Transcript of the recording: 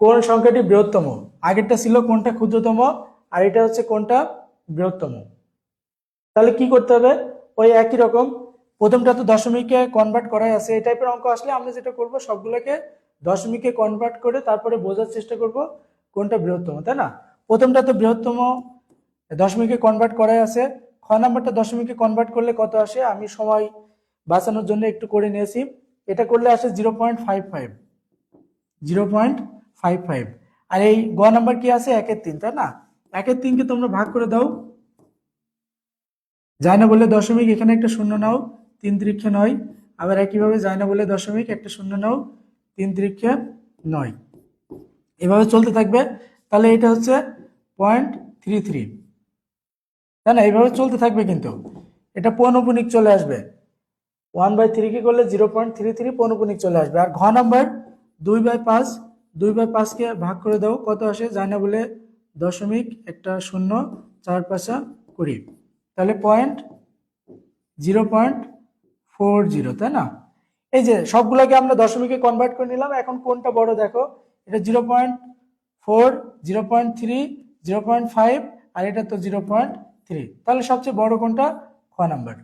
কোন সংখ্যাটি বৃহত্তম? আগেরটা ছিল কোনটা ক্ষুদ্রতম, আর এটা হচ্ছে কোনটা বৃহত্তম। তাহলে কি করতে হবে? ওই একই রকম, প্রথমটা তো দশমিকে কনভার্ট করাই আছে। এই টাইপের অঙ্ক আসলে আমরা যেটা করব, সবগুলোকে দশমিকে কনভার্ট করে তারপরে বোঝার চেষ্টা করব কোনটা বৃহত্তম, তাই না? প্রথমটা তো বৃহত্তম, দশমিকে কনভার্ট করাই আছে। খ নাম্বারটা দশমিকে কনভার্ট করলে কত আসে, আমি সময় বাঁচানোর জন্য একটু করে নিয়েছি। এটা করলে আসে 0.55, 0.55। আর এই গ নাম্বার কি আছে, 1/3, তাই না? 1/3কে তোমরা ভাগ করে দাও, যায় না বলে দশমিক, এখানে একটা শূন্য নাও, 3×9। আবার একইভাবে যায় না বলে দশমিক, একটা শূন্য নাও, 3×9। এভাবে চলতে থাকবে। তাহলে এটা হচ্ছে 0.33, তাই না? এইভাবে চলতে থাকবে, কিন্তু এটা পৌনপুনিক চলে আসবে। 1/3 কি করলে 0.33 পৌনপুনিক চলে আসবে। আর ঘ নাম্বার 2/5, 2/5কে ভাগ করে দাও, কত আসে, যায় না বলে দশমিক, একটা শূন্য, 4×5=20। তাহলে 0.40, তাই না? এই যে সবগুলোকে আমরা দশমিকে কনভার্ট করে নিলাম। এখন কোনটা বড় দেখো, এটা 0.4, 0.3, 0.5, আর এটা তো 0.3। তাহলে সবচেয়ে বড় কোনটা? খ নাম্বার।